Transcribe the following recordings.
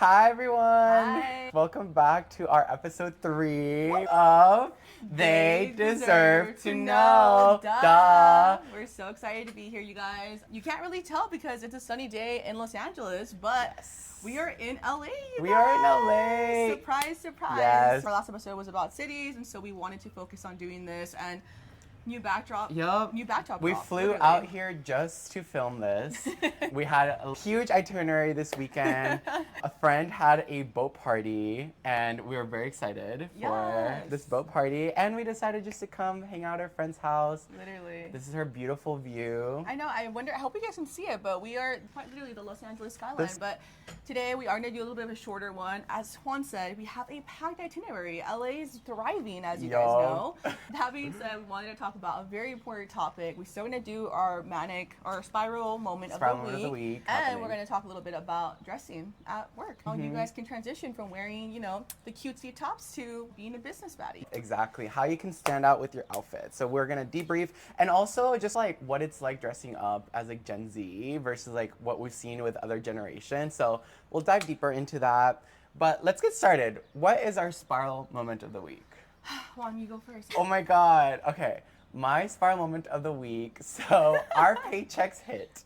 Hi everyone! Hi. Welcome back to our episode 3 of They Deserve to Know. Duh! We're so excited to be here, you guys. You can't really tell because it's a sunny day in Los Angeles, but we are in LA. We are in LA. Surprise, surprise. Yes. Our last episode was about cities, and so we wanted to focus on doing this and new backdrop. Yup. New backdrop. We drop, flew literally. out here just to film this. We had a huge itinerary this weekend. A friend had a boat party, and we were very excited for this boat party. And we decided just to come hang out at our friend's house. Literally. This is her beautiful view. I know. I hope you guys can see it, but we are quite literally the Los Angeles skyline. But today we are going to do a little bit of a shorter one. As Juan said, we have a packed itinerary. LA is thriving, as you guys know. That being said, we wanted to talk about a very important topic. We're still going to do our manic or spiral moment of the week. And we're going to talk a little bit about dressing at work. How you guys can transition from wearing, the cutesy tops to being a business baddie. Exactly. How you can stand out with your outfit. So we're going to debrief and also just like what it's like dressing up as like Gen Z versus like what we've seen with other generations. So we'll dive deeper into that. But let's get started. What is our spiral moment of the week? Juan, you go first. Oh my God. Okay. My spiral moment of the week. So our paychecks hit.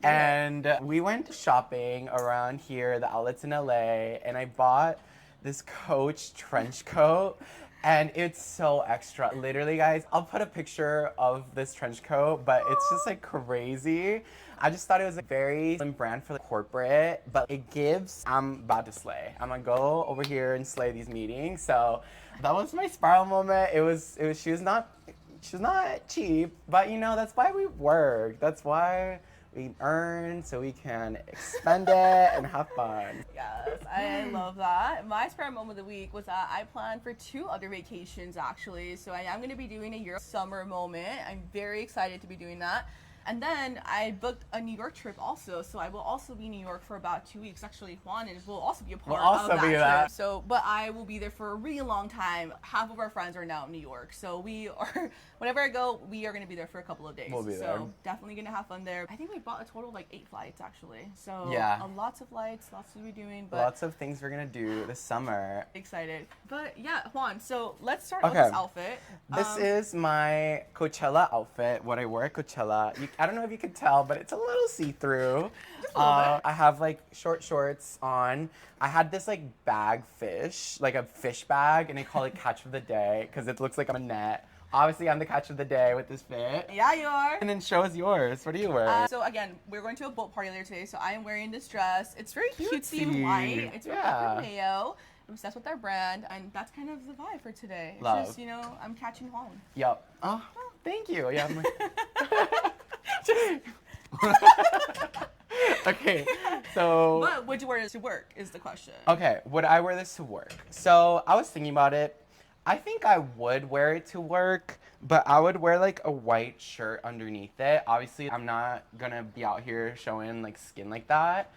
And we went shopping around here, the outlets in LA, and I bought this Coach trench coat. And it's so extra. Literally, guys, I'll put a picture of this trench coat, but it's just like crazy. I just thought it was a very slim brand for the corporate, but it gives, I'm about to slay. I'm gonna go over here and slay these meetings. So that was my spiral moment. She was not cheap, but that's why we work. That's why we earn so we can expend it and have fun. Yes, I love that. My spiral moment of the week was that I planned for 2 other vacations actually. So I am going to be doing a Europe summer moment. I'm very excited to be doing that. And then I booked a New York trip also, so I will also be in New York for about 2 weeks. Actually, Juan will also be a part of that trip. So, but I will be there for a really long time. Half of our friends are now in New York, so we are. Whenever I go, we are going to be there for a couple of days. We'll be there. So definitely going to have fun there. I think we bought a total of like 8 flights actually. So lots of flights, lots to be doing. But lots of things we're gonna do this summer. Excited. But yeah, Juan. So let's start with this outfit. This is my Coachella outfit. What I wear at Coachella. I don't know if you can tell, but it's a little see-through. I have like short shorts on. I had this like bag fish, like a fish bag, and I call it catch of the day because it looks like I'm a net. Obviously, I'm the catch of the day with this fit. Yeah, you are. And then show us yours. What do you wear? So again, we're going to a boat party later today, so I am wearing this dress. It's very cutesy and white. It's from Mayo. I'm obsessed with their brand, and that's kind of the vibe for today. It's Love. just, I'm catching Juan. Yup. Oh, thank you. Yeah. Okay, so. But would you wear this to work is the question. Okay, would I wear this to work? So I was thinking about it. I think I would wear it to work, but I would wear like a white shirt underneath it. Obviously, I'm not gonna be out here showing like skin like that.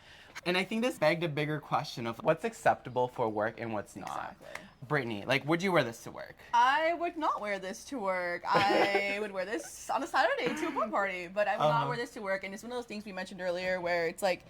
And I think this begged a bigger question of what's acceptable for work and what's not. Exactly. Brittany, like, would you wear this to work? I would not wear this to work. I would wear this on a Saturday to a boat party, but I would not wear this to work. And it's one of those things we mentioned earlier where it's like,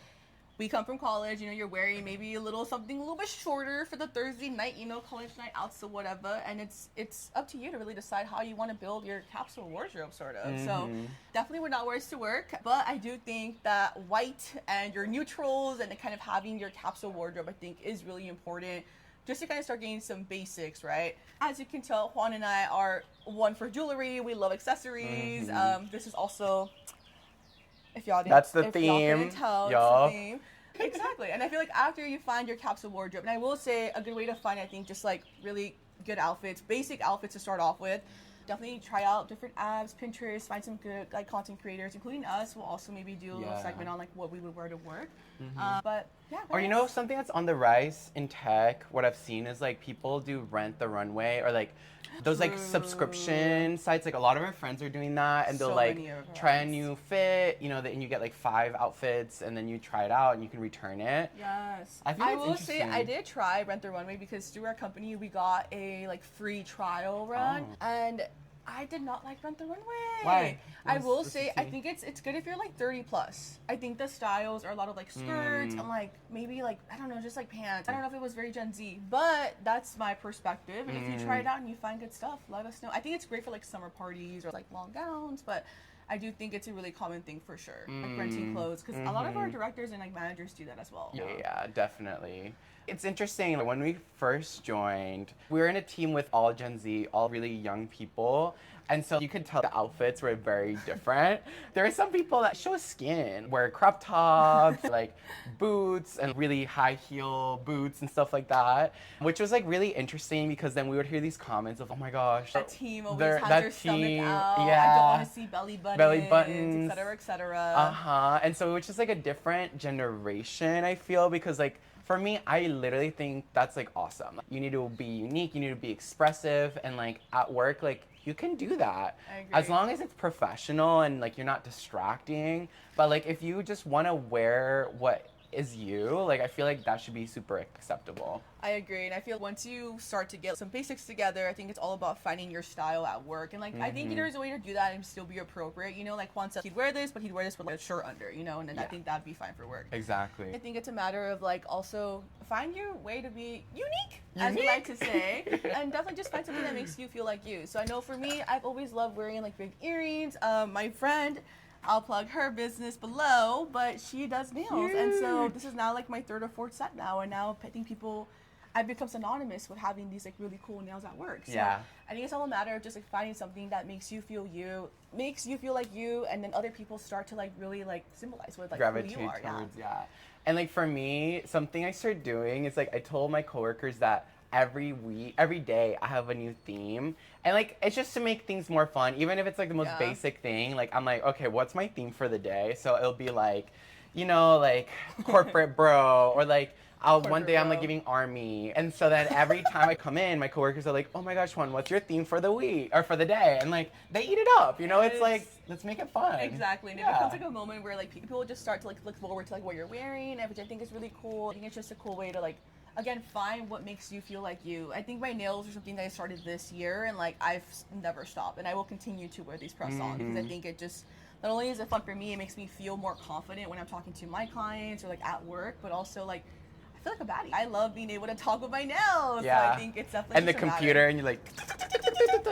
we come from college, you're wearing maybe something a little bit shorter for the Thursday night, college night out, so whatever. And it's up to you to really decide how you want to build your capsule wardrobe, sort of. So definitely would not wear this to work. But I do think that white and your neutrals and kind of having your capsule wardrobe, I think, is really important. Just to kind of start getting some basics, right? As you can tell, Juan and I are one for jewelry. We love accessories. This is also, if y'all didn't, That's the if theme. Y'all couldn't tell, it's the theme. Exactly. And I feel like after you find your capsule wardrobe, and I will say a good way to find, I think, just like really good outfits, basic outfits to start off with. Definitely try out different apps, Pinterest, find some good like content creators, including us. We'll also maybe do a little segment on like what we would wear to work. But yeah. Or something that's on the rise in tech, what I've seen is like people do Rent the Runway or like those like subscription sites. Like a lot of our friends are doing that, and they'll like try a new fit, and you get like 5 outfits, and then you try it out and you can return it. Yes. I will say I did try Rent the Runway because through our company we got a like free trial run, and I did not like Rent the Runway. Why? I will What's say, the I think it's good if you're like 30 plus. I think the styles are a lot of like skirts and like maybe like, I don't know, just like pants. I don't know if it was very Gen Z, but that's my perspective. And if you try it out and you find good stuff, let us know. I think it's great for like summer parties or like long gowns, but I do think it's a really common thing for sure, like renting clothes, because a lot of our directors and like managers do that as well. Yeah, definitely. It's interesting, when we first joined, we were in a team with all Gen Z, all really young people. And so you could tell the outfits were very different. There are some people that show skin, wear crop tops, like boots and really high heel boots and stuff like that, which was like really interesting because then we would hear these comments of, oh my gosh. That team always has their stomach out. Yeah. I don't want to see belly buttons, et cetera, et cetera. And so it was just like a different generation, I feel, because like, for me, I literally think that's like awesome. You need to be unique, you need to be expressive, and like at work, like you can do that. I agree. As long as it's professional and like you're not distracting. But like if you just want to wear what is you, like I feel like that should be super acceptable. I agree, and I feel once you start to get some basics together, I think it's all about finding your style at work. And like I think there's a way to do that and still be appropriate. You know, like Juan said, he'd wear this, but he'd wear this with like a shirt under. You know, and then I think that'd be fine for work. Exactly. I think it's a matter of like also find your way to be unique, as we like to say, and definitely just find something that makes you feel like you. So I know for me, I've always loved wearing like big earrings. My friend, I'll plug her business below, but she does nails. And so this is now like my third or fourth set now. And now I think I've become synonymous with having these like really cool nails at work. So I think it's all a matter of just like finding something that makes you feel like you, and then other people start to like really like symbolize with like gravitate who you are. Towards, And like for me, something I started doing is like I told my coworkers that every day I have a new theme, and like it's just to make things more fun, even if it's like the most basic thing. Like I'm like, okay, what's my theme for the day? So it'll be like, you know, like corporate bro, or like one day I'm like giving army. And so then every time I come in, my coworkers are like, oh my gosh, Juan, what's your theme for the week or for the day? And like they eat it up, you know. It's like, let's make it fun. Exactly. And it becomes like a moment where like people just start to like look forward to like what you're wearing, which I think is really cool. I think it's just a cool way to like, again, find what makes you feel like you. I think my nails are something that I started this year, and like I've never stopped, and I will continue to wear these press-ons because I think it just, not only is it fun for me, it makes me feel more confident when I'm talking to my clients or like at work, but also like I feel like a baddie. I love being able to talk with my nails. Yeah. So I think it's definitely and the computer, and you're like,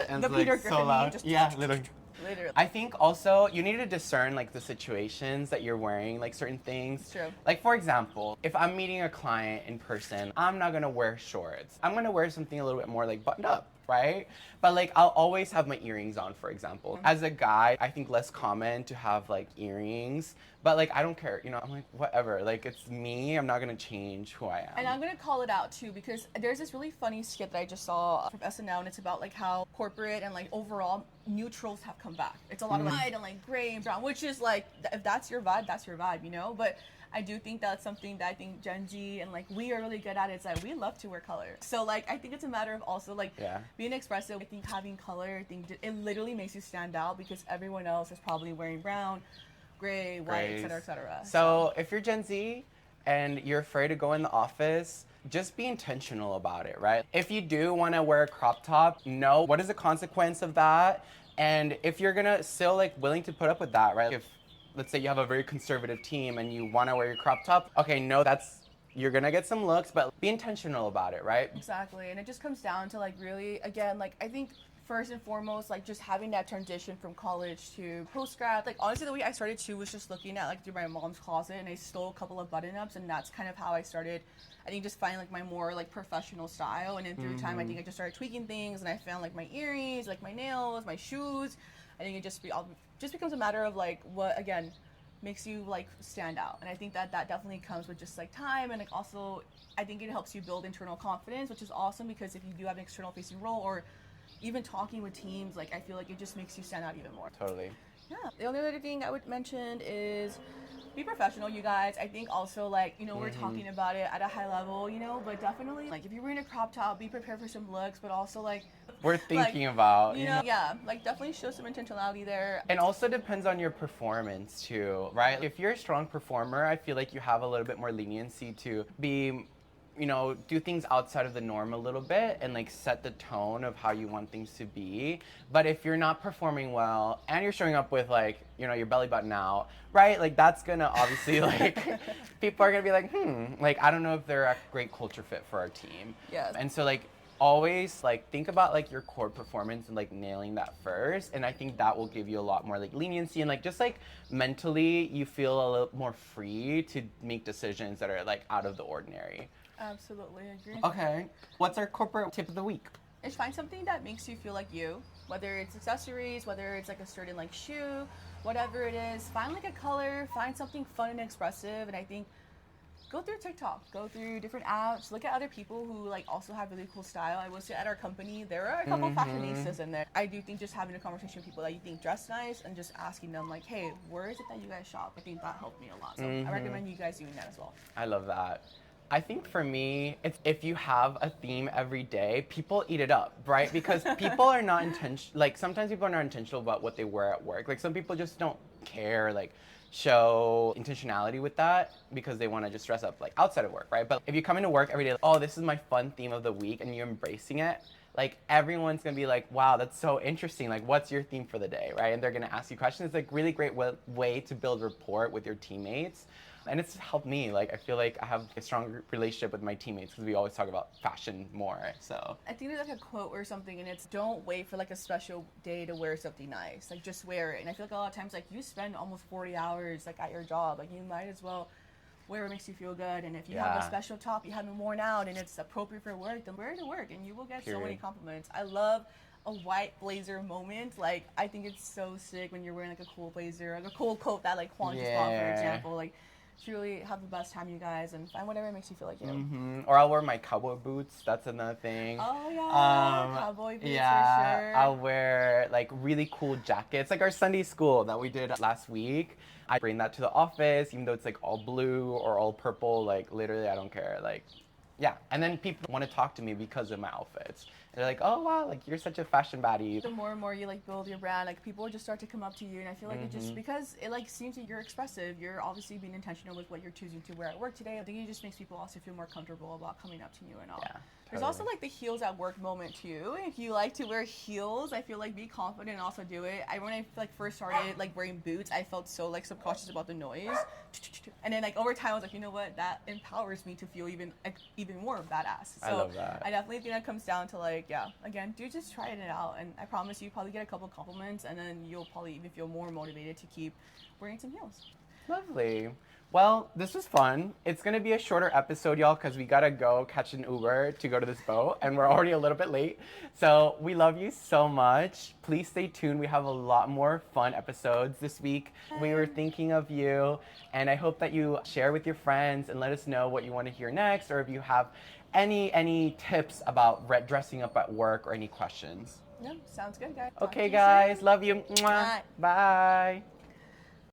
and the it's Peter like Griffin so loud. just Literally. Literally. I think also you need to discern like the situations that you're wearing like certain things. True. Like for example, if I'm meeting a client in person, I'm not gonna wear shorts. I'm gonna wear something a little bit more like buttoned up, right? But like I'll always have my earrings on, for example. As a guy, I think less common to have like earrings, but like I don't care, you know. I'm like whatever, like it's me. I'm not gonna change who I am. And I'm gonna call it out too, because there's this really funny skit that I just saw from SNL, and it's about like how corporate and like overall neutrals have come back. It's a lot of like white and like gray and brown, which is like, if that's your vibe, that's your vibe, you know. But I do think that's something that I think Gen Z and like we are really good at. Is that we love to wear color. So like I think it's a matter of also like being expressive. I think having color, I think it literally makes you stand out because everyone else is probably wearing brown, gray, white, et cetera, et cetera. So if you're Gen Z and you're afraid to go in the office, just be intentional about it, right? If you do want to wear a crop top, know what is the consequence of that, and if you're gonna still like willing to put up with that, right? If let's say you have a very conservative team and you want to wear your crop top, okay, no, you're gonna get some looks, but be intentional about it, right? Exactly, and it just comes down to like really, again, like I think first and foremost, like just having that transition from college to post-grad. Like honestly, the way I started too was just looking at like through my mom's closet, and I stole a couple of button-ups, and that's kind of how I started, I think, just finding like my more like professional style. And then through time, I think I just started tweaking things, and I found like my earrings, like my nails, my shoes. I think it just becomes a matter of like what, again, makes you like stand out. And I think that definitely comes with just like time, and like also I think it helps you build internal confidence, which is awesome, because if you do have an external facing role or even talking with teams, like I feel like it just makes you stand out even more. Totally. Yeah. The only other thing I would mention is be professional, you guys. I think also like, you know, we're talking about it at a high level, you know, but definitely like if you're wearing a crop top, be prepared for some looks, but also like we're thinking about, you know, like definitely show some intentionality there. And also depends on your performance too, right? If you're a strong performer, I feel like you have a little bit more leniency to be you know, do things outside of the norm a little bit and like set the tone of how you want things to be. But if you're not performing well and you're showing up with like, you know, your belly button out, right? Like that's gonna obviously like people are gonna be like, like I don't know if they're a great culture fit for our team. Yes. And so like always like think about like your core performance and like nailing that first, and I think that will give you a lot more like leniency and like just like mentally you feel a little more free to make decisions that are like out of the ordinary. Absolutely agree. Okay, what's our corporate tip of the week? Is find something that makes you feel like you, whether it's accessories, whether it's like a certain like shoe, whatever it is. Find like a color, find something fun and expressive, and I think go through TikTok, go through different apps, look at other people who like also have really cool style. I will say at our company, there are a couple fashionistas in there. I do think just having a conversation with people that you think dress nice and just asking them like, hey, where is it that you guys shop? I think that helped me a lot. So I recommend you guys doing that as well. I love that. I think for me, it's if you have a theme every day, people eat it up, right? Because people are not intentional. Like sometimes people are not intentional about what they wear at work. Like some people just don't care, like show intentionality with that because they want to just dress up like outside of work, right? But if you come into work every day, like, oh, this is my fun theme of the week, and you're embracing it, like everyone's gonna be like, wow, that's so interesting. Like, what's your theme for the day, right? And they're gonna ask you questions. It's like really great way to build rapport with your teammates. And it's helped me. Like, I feel like I have a strong relationship with my teammates because we always talk about fashion more. So I think there's like a quote or something, and it's don't wait for like a special day to wear something nice. Like just wear it. And I feel like a lot of times like you spend almost 40 hours like at your job. Like you might as well wear what makes you feel good. And if you have a special top you haven't worn out and it's appropriate for work, then wear it to work, and you will get so many compliments. I love a white blazer moment. Like I think it's so sick when you're wearing like a cool blazer, like a cool coat that like Juan just bought, for example. Like truly have the best time, you guys, and find whatever makes you feel like you. Or I'll wear my cowboy boots. That's another thing. Oh yeah, cowboy boots for sure. I'll wear like really cool jackets, like our Sunday school that we did last week. I bring that to the office, even though it's like all blue or all purple. Like literally, I don't care. Like, yeah. And then people want to talk to me because of my outfits. They're like, oh wow, like you're such a fashion baddie. The more and more you like build your brand, like people will just start to come up to you, and I feel like it just because it like seems that you're expressive, you're obviously being intentional with what you're choosing to wear at work today. I think it just makes people also feel more comfortable about coming up to you and all. Yeah. There's also like the heels at work moment too. If you like to wear heels, I feel like be confident and also do it. When I like first started like wearing boots, I felt so like subconscious about the noise. And then like over time I was like, you know what, that empowers me to feel even more badass. So I love that. I definitely think that comes down to like, yeah, again, do just try it out, and I promise you probably get a couple compliments, and then you'll probably even feel more motivated to keep wearing some heels. Lovely. Well, this was fun. It's going to be a shorter episode, y'all, because we got to go catch an Uber to go to this boat, and we're already a little bit late. So we love you so much. Please stay tuned. We have a lot more fun episodes this week. We were thinking of you, and I hope that you share with your friends and let us know what you want to hear next, or if you have any tips about dressing up at work or any questions. No, sounds good, guys. Okay, guys. Love you. Mwah. Bye.